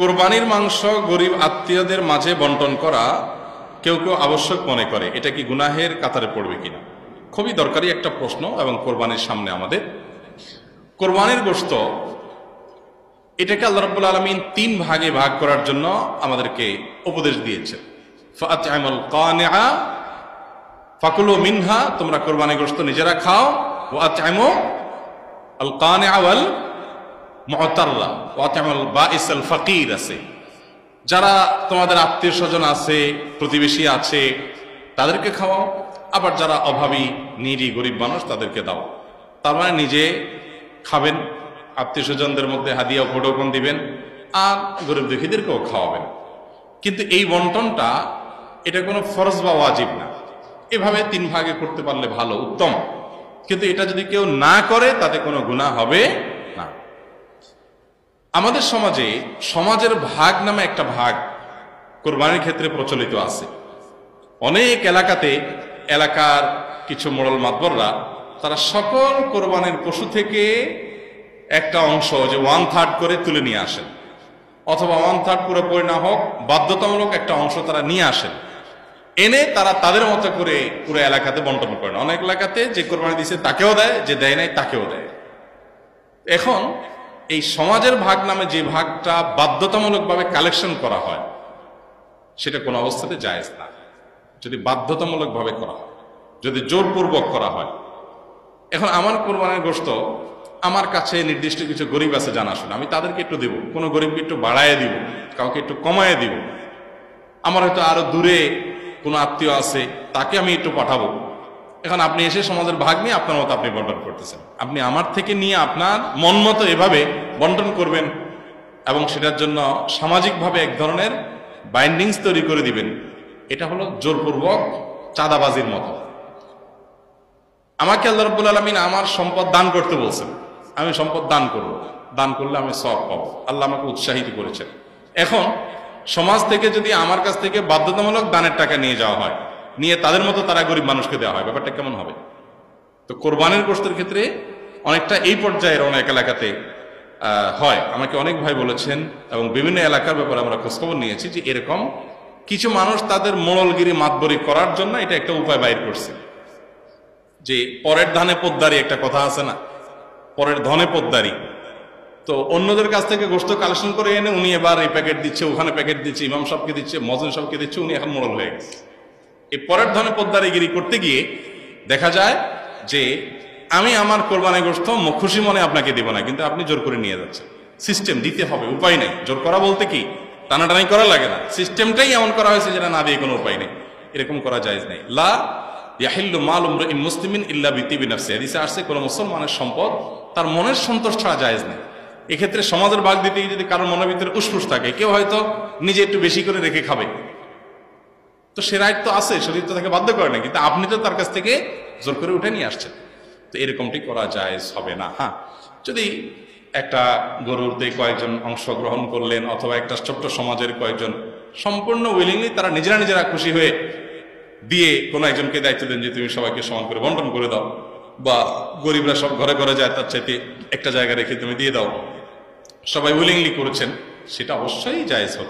কোরবানির মাংস গরিব আত্মীয়দের মাঝে বন্টন করা কেউ কেউ আবশ্যক মনে করে, এটা কি গুনাহের কাতারে পড়বে কিনা? খুবই দরকারি একটা প্রশ্ন। এবং কোরবানির সামনে আমাদের কোরবানির গোশত, এটাকে আল্লাহ রাব্বুল আলামিন 3 ভাগে ভাগ করার জন্য আমাদেরকে উপদেশ দিয়েছেন। ফাআত'আমুল কানিআ ফাকুলু মিনহা, তোমরা কোরবানির গোশত নিজেরা খাও। ওয়া আত'আমু আল কানিআ ওয়াল মুতাররা ওয়া আত'আমুল বাঈসাল ফাকির আছে, যারা তোমাদের আত্মীয় স্বজন আছে, প্রতিবেশী আছে, তাদেরকে খাওয়াও। আবার যারা অভাবী, নিডি, গরিব মানুষ, তাদেরকে দাও। তার মানে নিজে খাবেন, আত্মীয় স্বজনদের মধ্যে হাদিয়া উপঢৌকন দিবেন, আর গরিব দুঃখীদেরকেও খাওয়াবেন। কিন্তু এই বন্টনটা এটা কোনো ফরজ বা ওয়াজিব না। এভাবে 3 ভাগে করতে পারলে ভালো, উত্তম। কিন্তু এটা যদি কেউ না করে তাতে কোনো গুনাহ হবে না। আমাদের সমাজে সমাজের ভাগ নামে একটা ভাগ কোরবানির ক্ষেত্রে প্রচলিত আছে। অনেক এলাকাতে এলাকার কিছু মোড়ল মাতবররা তারা সকল কোরবানির পশু থেকে একটা অংশ, যে 1/3 করে তুলে নিয়ে আসেন, অথবা 1/3 পুরোপুরি না হোক বাধ্যতামূলক একটা অংশ তারা নিয়ে আসেন, এনে তারা তাদের মতো করে পুরো এলাকাতে বন্টন করেন। অনেক এলাকাতে যে কোরবানি দিয়েছে তাকেও দেয়, যে দেয় নাই তাকেও দেয়। এখন এই সমাজের ভাগ নামে যে ভাগটা বাধ্যতামূলকভাবে কালেকশন করা হয়, সেটা কোনো অবস্থাতে জায়েজ না। যদি বাধ্যতামূলকভাবে করা হয়, যদি জোরপূর্বক করা হয়। এখন আমার কোরবানির গোশত আমার কাছে নির্দিষ্ট কিছু গরিব আছে জানাশোনা, আমি তাদেরকে একটু দেব, কোনো গরিবকে একটু বাড়ায় দিব, কাউকে একটু কমায় দিব। আমার হয়তো আরো দূরে কোনো আত্মীয় আছে, তাকে আমি একটু পাঠাবো। এখন আপনি এসে সমাজের ভাগ নিয়ে আপনার মতো আপনি বন্টন করতেছেন। আপনি আমার থেকে নিয়ে আপনার মন মতো এভাবে বন্টন করবেন এবং সেটার জন্য সামাজিকভাবে এক ধরনের বাইন্ডিংস তৈরি করে দিবেন। এটা হলো জোরপূর্বক চাঁদাবাজির মতো। আমাকে আল্লাহ রাব্বুল আলামিন আমার সম্পদ দান করতে বলছেন, আমি সম্পদ দান করব, দান করলে আমি সওয়াব পাবো। আল্লাহ আমাকে উৎসাহিত করেছেন। এখন সমাজ থেকে যদি আমার কাছ থেকে বাধ্যতামূলক দানের টাকা নিয়ে যাওয়া হয়, নিয়ে তাদের মতো তারা গরিব মানুষকে দেওয়া হয়, ব্যাপারটা কেমন হবে? তো কোরবানির গোশতের ক্ষেত্রে অনেকটা এই পর্যায়ের অনেক এলাকাতে হয়। আমাকে অনেক ভাই বলেছেন এবং বিভিন্ন এলাকার ব্যাপারে আমরা খোঁজখবর নিয়েছি যে এরকম কিছু মানুষ তাদের মোড়লগিরি মাতবরি করার জন্য এটা একটা উপায় বাইর করছে। যে পরের ধানে পোদ্দারি একটা কথা আছে না, পরের ধনে পোদ্দারি। তো অন্যদের কাছ থেকে গোশত কালেকশন করে এনে উনি এবার এই প্যাকেট দিচ্ছে, ওখানে প্যাকেট দিচ্ছে, ইমাম সাহেবকে দিচ্ছে, মজলিস সাহেবকে দিচ্ছে, উনি এখন মোড়ল হয়ে গেছে। এই পরের ধনে পোদ্দারিগিরি করতে গিয়ে দেখা যায় যে আমি আমার কোরবানি গোশত খুশি মনে আপনাকে দিব না, কিন্তু আপনি জোর করে নিয়ে যাচ্ছেন। সিস্টেম দিতে হবে, উপায় নেই। জোর করা বলতে কি টানাটানি করা লাগে না, সিস্টেমটাই এমন করা হয়েছে যেটা না দিয়ে কোনো উপায় নেই। এরকম করা জায়েজ নেই। লা ইয়াহিল্লু মালু ইমরিইন মুসলিমিন ইল্লা বিতিবি নাফসি, হাদিসে আসছে কোন মুসলমানের সম্পদ তার মনের সন্তোষ ছাড়া জায়েজ নেই। এক্ষেত্রে সমাজের ভাগ দিতে গিয়ে যদি কারোর মনের ভিতরে উসফুস থাকে, কেউ হয়তো নিজে একটু বেশি করে রেখে খাবে, তো সে রাইট তো আছে, শরীর তো তাকে বাধ্য করে না, কিন্তু আপনি তো তার কাছ থেকে জোর করে উঠে নিয়ে আসছেন। তো এরকমটি করা জায়েজ হবে না। হ্যাঁ, যদি একটা গরুরতে কয়েকজন অংশগ্রহণ করলেন, অথবা একটা ছোট্ট সমাজের কয়েকজন সম্পূর্ণ উইলিংলি তারা নিজেরা খুশি হয়ে দিয়ে কোনো একজনকে দায়িত্ব দেন যে তুমি সবাইকে সমান করে বন্টন করে দাও, বা গরিবরা সব ঘরে ঘরে যায়, তার চাইতে একটা জায়গা রেখে তুমি দিয়ে দাও, সবাই উইলিংলি করেছেন, সেটা অবশ্যই জায়েজ হবে।